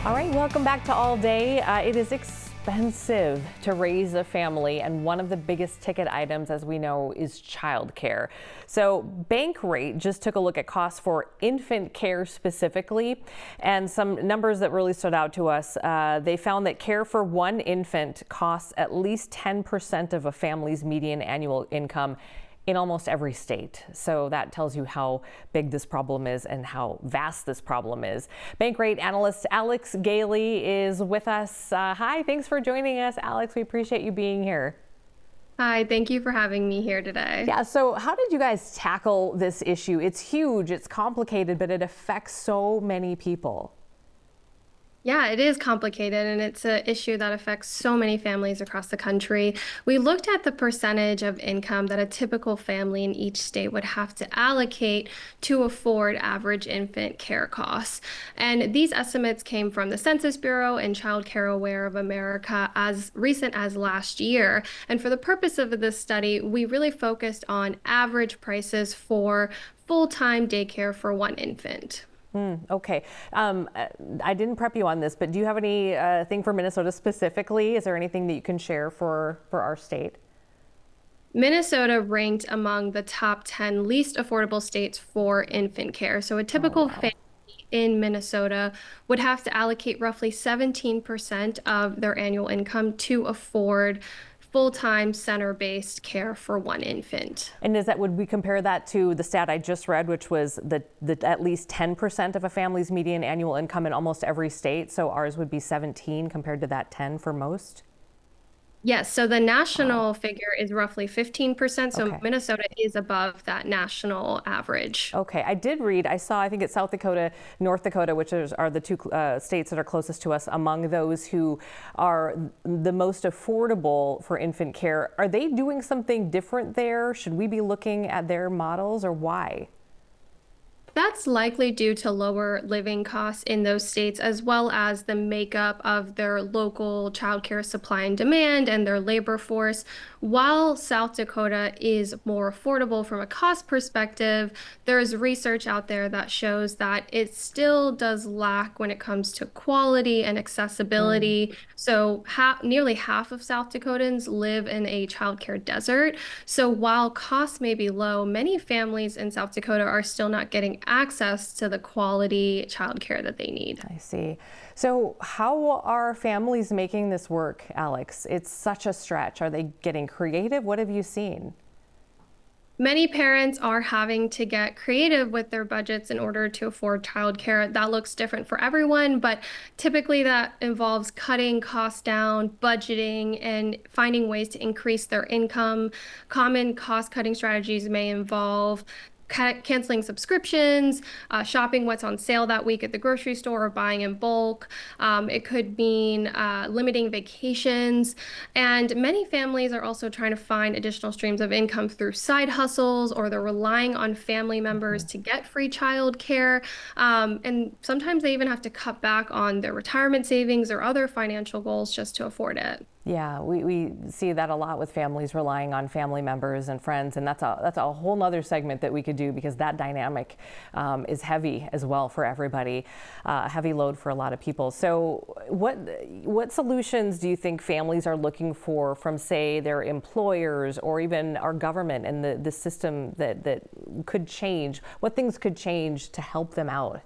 All right, welcome back to All Day. It is expensive to raise a family, and one of the biggest ticket items, as we know, is childcare. So Bankrate just took a look at costs for infant care specifically, and some numbers that really stood out to us. They found that care for one infant costs at least 10% of a family's median annual income in almost every state. So that tells you how big this problem is and how vast this problem is. Bankrate Analyst Alex Gailey is with us. Hi, thanks for joining us, Alex. We appreciate you being here. Hi, thank you for having me here today. Yeah, so how did you guys tackle this issue? It's huge, it's complicated, but it affects so many people. Yeah, it is complicated and it's an issue that affects so many families across the country. We looked at the percentage of income that a typical family in each state would have to allocate to afford average infant care costs. And these estimates came from the Census Bureau and Child Care Aware of America as recent as last year. And for the purpose of this study, we really focused on average prices for full-time daycare for one infant. Okay. I didn't prep you on this, but do you have any thing for Minnesota specifically? Is there anything that you can share for our state? Minnesota ranked among the top 10 least affordable states for infant care. So a Oh, typical wow. family in Minnesota would have to allocate roughly 17% of their annual income to afford full-time center-based care for one infant. And would we compare that to the stat I just read, which was the at least 10% of a family's median annual income in almost every state? So ours would be 17 compared to that 10 for most? Yes, so the Wow. national figure is roughly 15%, so Okay. Minnesota is above that national average. Okay, I saw, I think it's South Dakota, North Dakota, which are the two states that are closest to us, among those who are the most affordable for infant care. Are they doing something different there? Should we be looking at their models, or why? That's likely due to lower living costs in those states, as well as the makeup of their local childcare supply and demand and their labor force. While South Dakota is more affordable from a cost perspective, there's research out there that shows that it still does lack when it comes to quality and Mm. accessibility. So nearly half of South Dakotans live in a childcare desert. So while costs may be low, many families in South Dakota are still not getting access to the quality childcare that they need. I see. So how are families making this work, Alex? It's such a stretch. Are they getting creative? What have you seen? Many parents are having to get creative with their budgets in order to afford childcare. That looks different for everyone, but typically that involves cutting costs down, budgeting, and finding ways to increase their income. Common cost-cutting strategies may involve canceling subscriptions, shopping what's on sale that week at the grocery store, or buying in bulk. It could mean limiting vacations. And many families are also trying to find additional streams of income through side hustles, or they're relying on family members to get free childcare. And sometimes they even have to cut back on their retirement savings or other financial goals just to afford it. Yeah, we see that a lot with families relying on family members and friends, and that's a whole nother segment that we could do, because that dynamic is heavy as well for everybody, heavy load for a lot of people. So what solutions do you think families are looking for from, say, their employers or even our government and the system that could change? What things could change to help them out?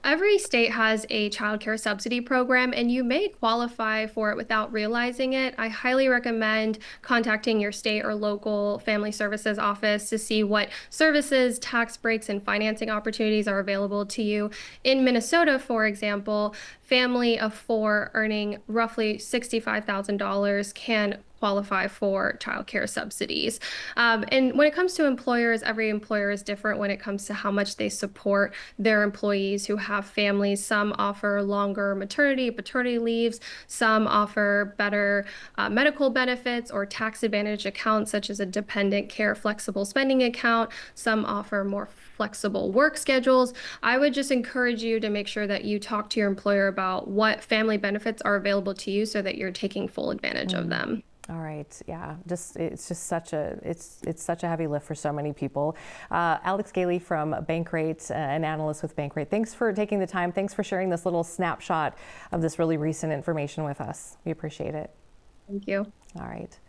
Every state has a childcare subsidy program, and you may qualify for it without realizing it. I highly recommend contacting your state or local family services office to see what services, tax breaks, and financing opportunities are available to you. In Minnesota, for example, family of four earning roughly $65,000 can qualify for childcare subsidies. And when it comes to employers, every employer is different when it comes to how much they support their employees who have families. Some offer longer maternity, paternity leaves. Some offer better medical benefits or tax advantage accounts, such as a dependent care flexible spending account. Some offer more flexible work schedules. I would just encourage you to make sure that you talk to your employer about what family benefits are available to you so that you're taking full advantage of them. All right. Yeah. It's just such a heavy lift for so many people. Alex Gailey from Bankrate, an analyst with Bankrate. Thanks for taking the time. Thanks for sharing this little snapshot of this really recent information with us. We appreciate it. Thank you. All right.